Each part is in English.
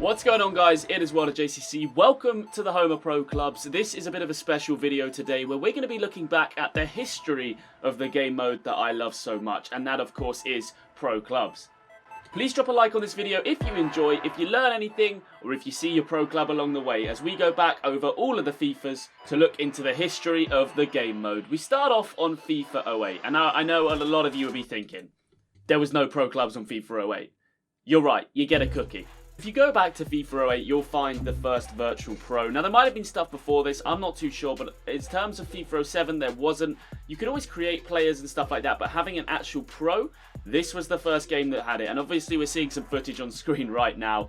What's going on, guys? It is World of JCC. Welcome to the home of pro clubs. This is a bit of a special video today where we're going to be looking back at the history of the game mode that I love so much, and that of course is pro clubs. Please drop a like on this video if you enjoy, if you learn anything, or if you see your pro club along the way as we go back over all of the FIFAs to look into the history of the game mode. We start off on FIFA 08, and now I know a lot of you will be thinking, there was no pro clubs on FIFA 08. You're right, you get a cookie. If you go back to FIFA 08, you'll find the first virtual pro. Now, there might have been stuff before this, I'm not too sure, but in terms of FIFA 07, there wasn't. You could always create players and stuff like that, but having an actual pro, this was the first game that had it. And obviously, we're seeing some footage on screen right now.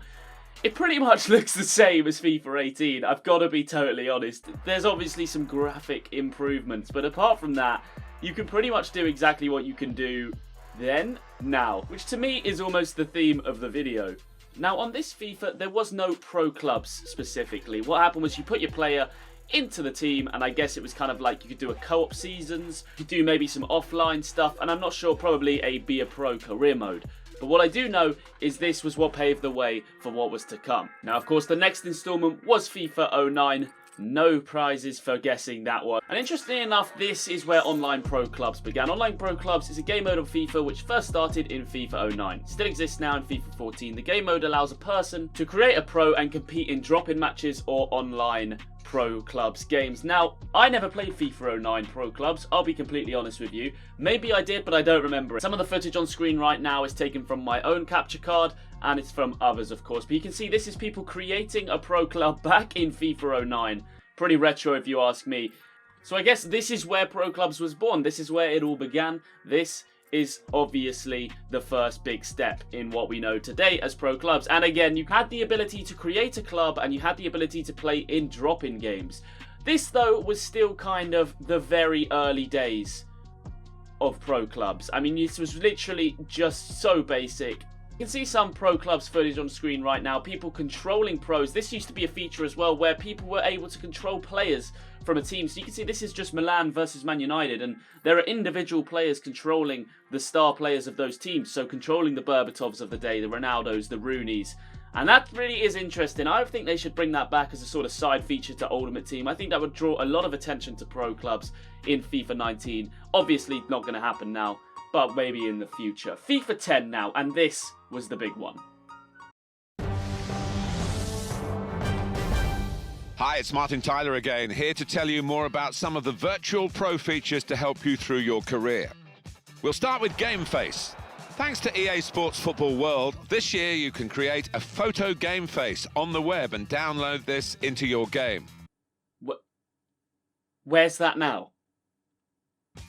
It pretty much looks the same as FIFA 18, I've got to be totally honest. There's obviously some graphic improvements, but apart from that, you can pretty much do exactly what you can do then, now, which to me is almost the theme of the video. Now, on this FIFA, there was no pro clubs specifically. What happened was you put your player into the team, and I guess it was kind of like you could do a co-op seasons, you could do maybe some offline stuff, and I'm not sure, probably a Be a Pro career mode. But what I do know is this was what paved the way for what was to come. Now, of course, the next installment was FIFA 09. No prizes for guessing that one. And interestingly enough, this is where online pro clubs began. Online pro clubs is a game mode of FIFA which first started in FIFA 09. It still exists now in FIFA 14. The game mode allows a person to create a pro and compete in drop-in matches or online pro clubs games. Now, I never played FIFA 09 pro clubs, I'll be completely honest with you. Maybe I did, but I don't remember it. Some of the footage on screen right now is taken from my own capture card, and it's from others, of course. But you can see this is people creating a pro club back in FIFA 09. Pretty retro if you ask me. So I guess this is where pro clubs was born. This is where it all began. This is obviously the first big step in what we know today as pro clubs. And again, you had the ability to create a club and you had the ability to play in drop-in games. This, though, was still kind of the very early days of pro clubs. I mean, this was literally just so basic. You can see some pro clubs footage on screen right now, people controlling pros. This used to be a feature as well where people were able to control players from a team. So you can see this is just Milan versus Man United, and there are individual players controlling the star players of those teams. So controlling the Berbatovs of the day, the Ronaldos, the Rooneys. And that really is interesting. I think they should bring that back as a sort of side feature to Ultimate Team. I think that would draw a lot of attention to pro clubs in FIFA 19. Obviously not going to happen now, but maybe in the future. FIFA 10 now, and this was the big one. Hi, it's Martin Tyler again, here to tell you more about some of the virtual pro features to help you through your career. We'll start with Game Face. Thanks to EA Sports Football World, this year you can create a photo game face on the web and download this into your game. Where's that now?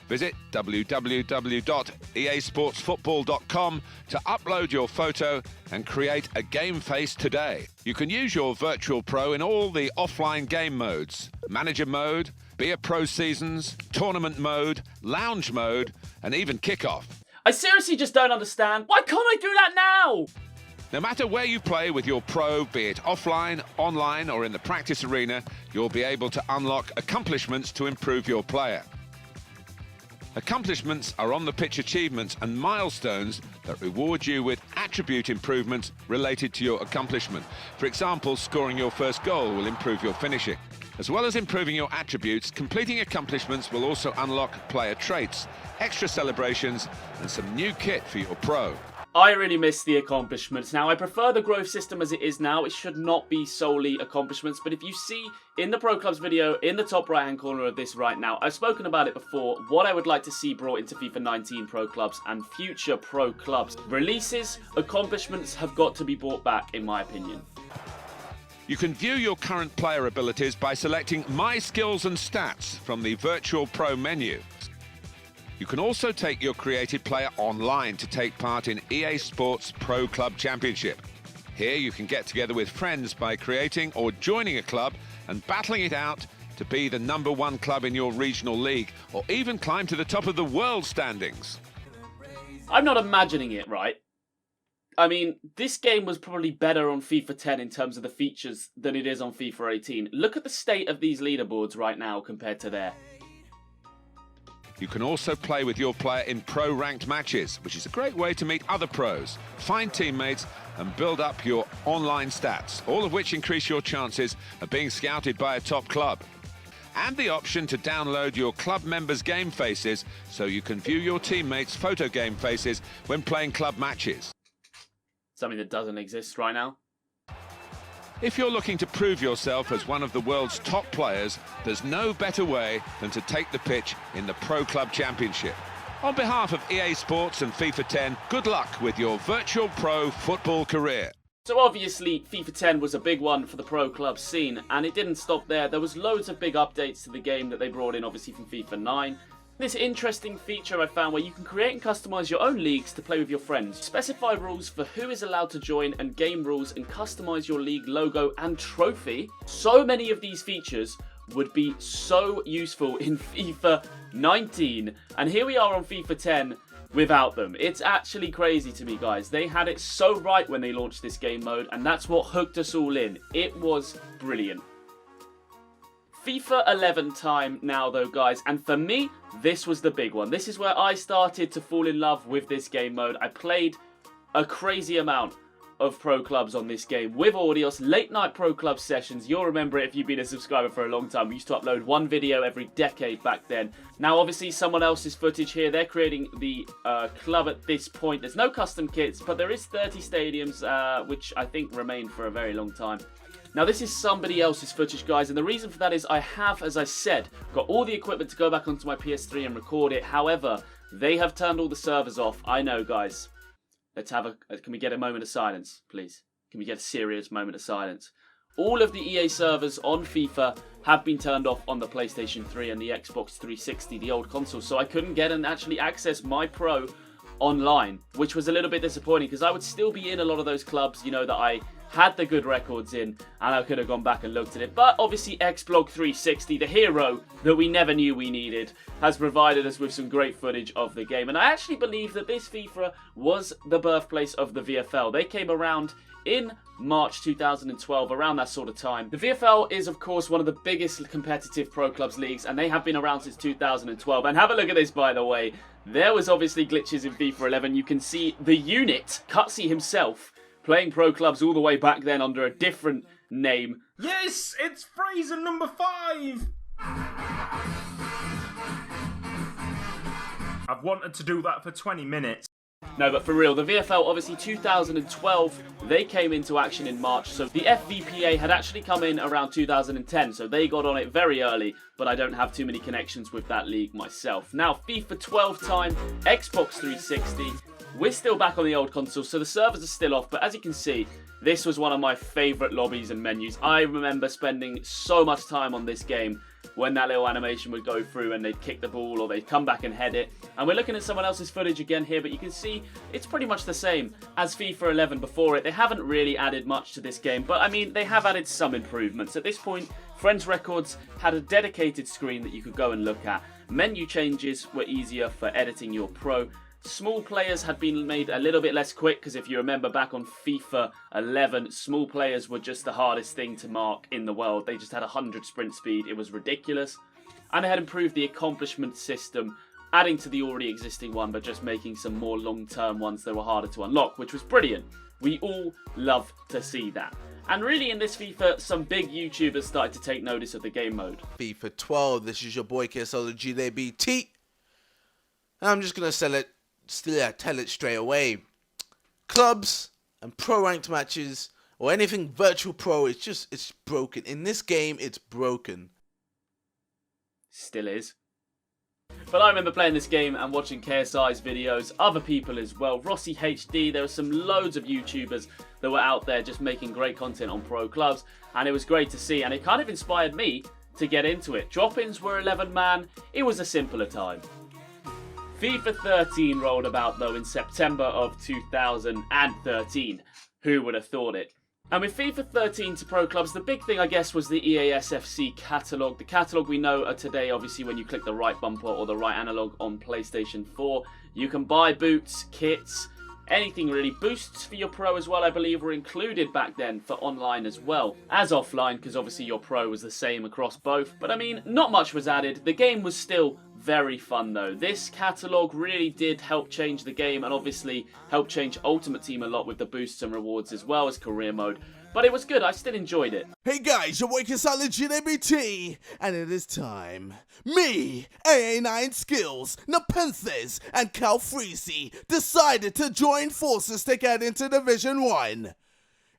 Visit www.easportsfootball.com to upload your photo and create a game face today. You can use your virtual pro in all the offline game modes: manager mode, Be a Pro seasons, tournament mode, lounge mode, and even kickoff. I seriously just don't understand. Why can't I do that now? No matter where you play with your pro, be it offline, online, or in the practice arena, you'll be able to unlock accomplishments to improve your player. Accomplishments are on-the-pitch achievements and milestones that reward you with attribute improvements related to your accomplishment. For example, scoring your first goal will improve your finishing. As well as improving your attributes, completing accomplishments will also unlock player traits, extra celebrations, and some new kit for your pro. I really miss the accomplishments. Now, I prefer the growth system as it is now. It should not be solely accomplishments. But if you see in the Pro Clubs video, in the top right-hand corner of this right now, I've spoken about it before, what I would like to see brought into FIFA 19 Pro Clubs and future Pro Clubs. Releases, accomplishments have got to be brought back, in my opinion. You can view your current player abilities by selecting My Skills and Stats from the Virtual Pro menu. You can also take your created player online to take part in EA Sports Pro Club Championship. Here you can get together with friends by creating or joining a club and battling it out to be the #1 club in your regional league, or even climb to the top of the world standings. I'm not imagining it, right? I mean, this game was probably better on FIFA 10 in terms of the features than it is on FIFA 18. Look at the state of these leaderboards right now compared to there. You can also play with your player in pro-ranked matches, which is a great way to meet other pros, find teammates and build up your online stats, all of which increase your chances of being scouted by a top club. And the option to download your club members' game faces so you can view your teammates' photo game faces when playing club matches. Something that doesn't exist right now. If you're looking to prove yourself as one of the world's top players, there's no better way than to take the pitch in the Pro Club Championship. On behalf of EA Sports and FIFA 10, good luck with your virtual pro football career. So obviously FIFA 10 was a big one for the pro club scene, and it didn't stop there. There was loads of big updates to the game that they brought in, obviously from FIFA 9. This interesting feature I found where you can create and customise your own leagues to play with your friends. Specify rules for who is allowed to join and game rules and customise your league logo and trophy. So many of these features would be so useful in FIFA 19. And here we are on FIFA 10 without them. It's actually crazy to me, guys. They had it so right when they launched this game mode, and that's what hooked us all in. It was brilliant. FIFA 11 time now though, guys, and for me, this was the big one. This is where I started to fall in love with this game mode. I played a crazy amount of pro clubs on this game with Audios, late night pro club sessions. You'll remember it if you've been a subscriber for a long time. We used to upload one video every decade back then. Now obviously someone else's footage here. They're creating the club at this point. There's no custom kits, but there is 30 stadiums, which I think remain for a very long time. Now this is somebody else's footage, guys, and the reason for that is I have, as I said, got all the equipment to go back onto my PS3 and record it. However, they have turned all the servers off. I know, guys. Let's have can we get a moment of silence, please? Can we get a serious moment of silence? All of the EA servers on FIFA have been turned off on the PlayStation 3 and the Xbox 360, the old console, so I couldn't get and actually access my Pro online, which was a little bit disappointing because I would still be in a lot of those clubs, you know, that I had the good records in, and I could have gone back and looked at it. But obviously Xbox 360, the hero that we never knew we needed, has provided us with some great footage of the game. And I actually believe that this FIFA was the birthplace of the VFL. They came around in March 2012, around that sort of time. The VFL is, of course, one of the biggest competitive pro clubs leagues, and they have been around since 2012. And have a look at this, by the way. There was obviously glitches in FIFA 11. You can see the unit, Cutsy himself, playing pro clubs all the way back then under a different name. Yes, it's Fraser number 5! I've wanted to do that for 20 minutes. No, but for real, the VFL, obviously 2012, they came into action in March, so the FVPA had actually come in around 2010, so they got on it very early, but I don't have too many connections with that league myself. Now, FIFA 12 time, Xbox 360, we're still back on the old console, so the servers are still off, but as you can see, this was one of my favourite lobbies and menus. I remember spending so much time on this game when that little animation would go through and they'd kick the ball or they'd come back and head it. And we're looking at someone else's footage again here, but you can see it's pretty much the same as FIFA 11 before it. They haven't really added much to this game, but I mean, they have added some improvements. At this point, Friends Records had a dedicated screen that you could go and look at. Menu changes were easier for editing your pro. Small players had been made a little bit less quick because if you remember back on FIFA 11, small players were just the hardest thing to mark in the world. They just had 100 sprint speed. It was ridiculous. And they had improved the accomplishment system, adding to the already existing one, but just making some more long-term ones that were harder to unlock, which was brilliant. We all love to see that. And really in this FIFA, some big YouTubers started to take notice of the game mode. FIFA 12, this is your boy KSLG, they BT. I'm just going to tell it straight away. Clubs and pro ranked matches or anything virtual pro, it's broken. In this game, it's broken. Still is. But I remember playing this game and watching KSI's videos, other people as well, Rossi HD, there were some loads of YouTubers that were out there just making great content on pro clubs, and it was great to see, and it kind of inspired me to get into it. Drop-ins were 11-man, it was a simpler time. FIFA 13 rolled about though in September of 2013. Who would have thought it? And with FIFA 13 to pro clubs, the big thing I guess was the EASFC catalogue. The catalogue we know today, obviously when you click the right bumper or the right analog on PlayStation 4, you can buy boots, kits, anything really. Boosts for your pro as well, I believe, were included back then for online as well as offline, because obviously your pro was the same across both. But I mean, not much was added. The game was still very fun though. This catalogue really did help change the game and obviously helped change Ultimate Team a lot with the boosts and rewards as well as career mode. But it was good, I still enjoyed it. Hey guys, your boy Untitled Chapter, and it is time. Me, AA9 Skills, Nepenthes, and Calfreezy decided to join forces to get into Division 1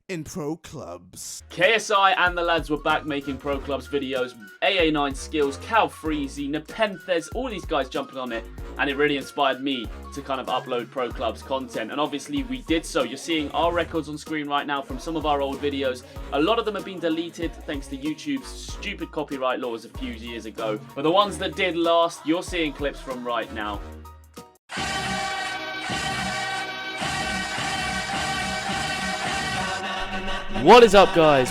in pro clubs. KSI and the lads were back making pro clubs videos. AA9 Skills, Calfreezy, Nepenthes, all these guys jumping on it, and it really inspired me to kind of upload pro clubs content, and obviously we did so. You're seeing our records on screen right now from some of our old videos. A lot of them have been deleted thanks to YouTube's stupid copyright laws a few years ago, but the ones that did last, you're seeing clips from right now. What is up, guys?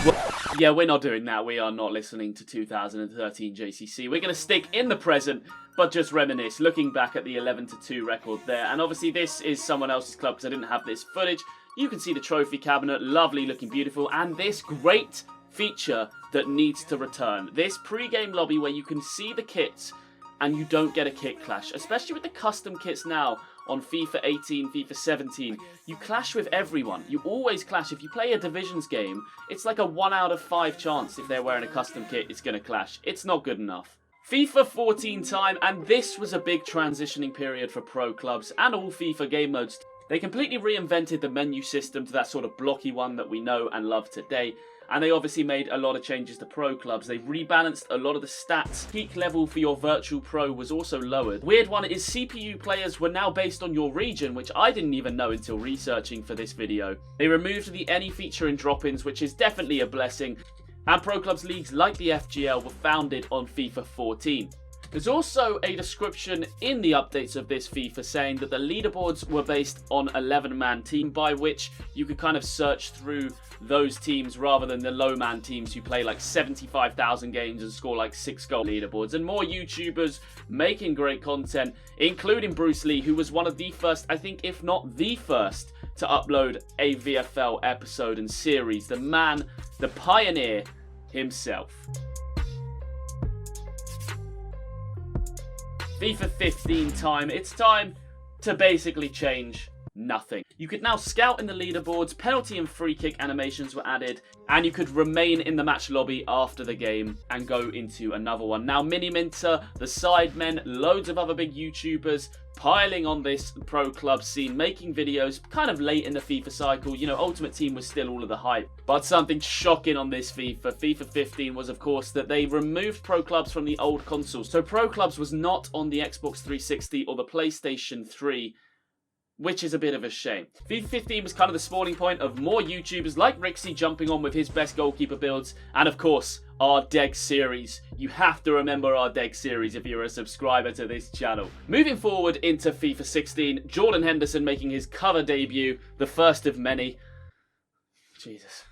Yeah, we're not doing that. We are not listening to 2013 JCC. We're going to stick in the present, but just reminisce, looking back at the 11-2 record there. And obviously this is someone else's club because I didn't have this footage. You can see the trophy cabinet, lovely, looking beautiful, and this great feature that needs to return. This pre-game lobby where you can see the kits and you don't get a kit clash, especially with the custom kits now on FIFA 18, FIFA 17. You clash with everyone. You always clash. If you play a Divisions game, it's like a 1 out of 5 chance if they're wearing a custom kit, it's going to clash. It's not good enough. FIFA 14 time, and this was a big transitioning period for pro clubs and all FIFA game modes. They completely reinvented the menu system to that sort of blocky one that we know and love today. And they obviously made a lot of changes to pro clubs. They rebalanced a lot of the stats. Peak level for your virtual pro was also lowered. Weird one is CPU players were now based on your region, which I didn't even know until researching for this video. They removed the any feature in drop-ins, which is definitely a blessing. And pro clubs leagues like the FGL were founded on FIFA 14. There's also a description in the updates of this FIFA saying that the leaderboards were based on 11-man team, by which you could kind of search through those teams rather than the low-man teams who play like 75,000 games and score like 6-goal leaderboards. And more YouTubers making great content, including Bruce Lee, who was one of the first, I think if not the first, to upload a VFL episode and series. The man, the pioneer himself. FIFA 15 time. It's time to basically change nothing. You could now scout in the leaderboards, penalty and free kick animations were added, and you could remain in the match lobby after the game and go into another one. Now Mini Minter, the Sidemen, loads of other big YouTubers piling on this pro club scene, making videos kind of late in the FIFA cycle. You know, Ultimate Team was still all of the hype. But something shocking on this FIFA 15 was of course that they removed pro clubs from the old consoles. So pro clubs was not on the Xbox 360 or the PlayStation 3, which is a bit of a shame. FIFA 15 was kind of the spawning point of more YouTubers like Rixie jumping on with his best goalkeeper builds, and of course, our DEG series. You have to remember our DEG series if you're a subscriber to this channel. Moving forward into FIFA 16, Jordan Henderson making his cover debut, the first of many. Jesus.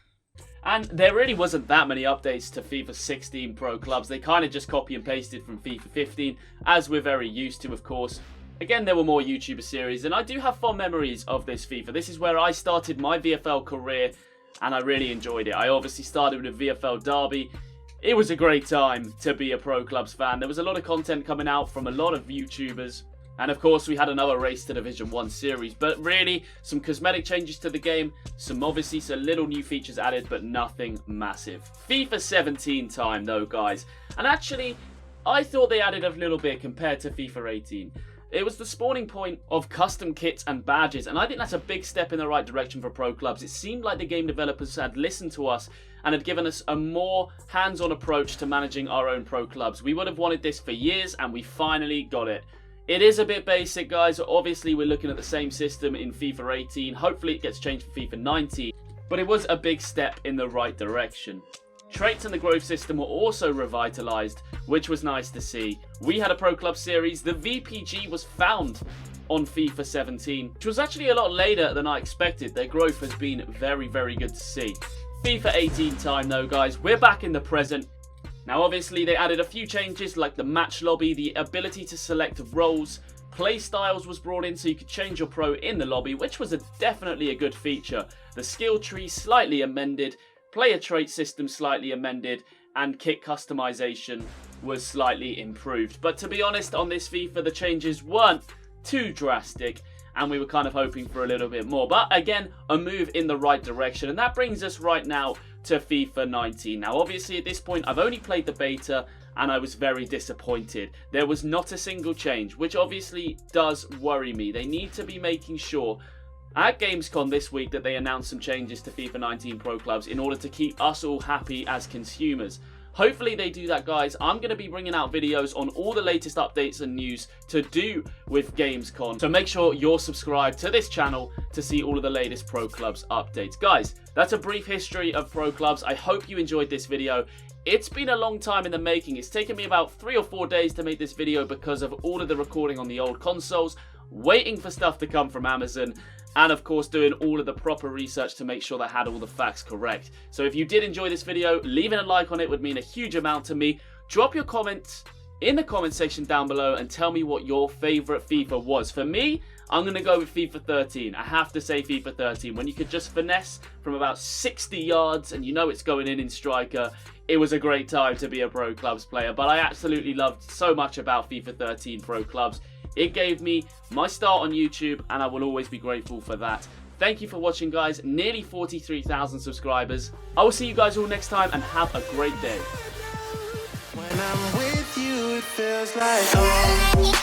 And there really wasn't that many updates to FIFA 16 Pro Clubs. They kind of just copy and pasted from FIFA 15, as we're very used to, of course. Again, there were more YouTuber series, and I do have fond memories of this FIFA. This is where I started my VFL career, and I really enjoyed it. I obviously started with a VFL Derby. It was a great time to be a Pro Clubs fan. There was a lot of content coming out from a lot of YouTubers. And of course, we had another Race to Division 1 series. But really, some cosmetic changes to the game. Some little new features added, but nothing massive. FIFA 17 time though, guys. And actually, I thought they added a little bit compared to FIFA 18. It was the spawning point of custom kits and badges, and I think that's a big step in the right direction for pro clubs. It seemed like the game developers had listened to us and had given us a more hands-on approach to managing our own pro clubs. We would have wanted this for years, and we finally got it. It is a bit basic, guys. Obviously, we're looking at the same system in FIFA 18. Hopefully, it gets changed for FIFA 19, but it was a big step in the right direction. Traits and the growth system were also revitalized, which was nice to see. We had a Pro Club series. The VPG was found on FIFA 17, which was actually a lot later than I expected. Their growth has been very, very good to see. FIFA 18 time though, guys. We're back in the present. Now, obviously, they added a few changes like the match lobby, the ability to select roles. Play styles was brought in so you could change your pro in the lobby, which was definitely a good feature. The skill tree slightly amended. Player trait system slightly amended, and kit customization was slightly improved. But to be honest, on this FIFA, the changes weren't too drastic, and we were kind of hoping for a little bit more. But again, a move in the right direction, and that brings us right now to FIFA 19. Now, obviously, at this point, I've only played the beta, and I was very disappointed. There was not a single change, which obviously does worry me. They need to be making sure at Gamescom this week that they announce some changes to FIFA 19 Pro Clubs in order to keep us all happy as consumers. Hopefully they do that, guys. I'm going to be bringing out videos on all the latest updates and news to do with Gamescom. So make sure you're subscribed to this channel to see all of the latest Pro Clubs updates. Guys, that's a brief history of Pro Clubs. I hope you enjoyed this video. It's been a long time in the making. It's taken me about 3 or 4 days to make this video because of all of the recording on the old consoles, waiting for stuff to come from Amazon, and of course doing all of the proper research to make sure that I had all the facts correct. So if you did enjoy this video, leaving a like on it would mean a huge amount to me. Drop your comments in the comment section down below and tell me what your favourite FIFA was. For me, I'm going to go with FIFA 13. I have to say FIFA 13. When you could just finesse from about 60 yards and you know it's going in striker, it was a great time to be a Pro Clubs player. But I absolutely loved so much about FIFA 13 Pro Clubs. It gave me my start on YouTube, and I will always be grateful for that. Thank you for watching, guys. Nearly 43,000 subscribers. I will see you guys all next time, and have a great day. When I'm with you, it feels like home.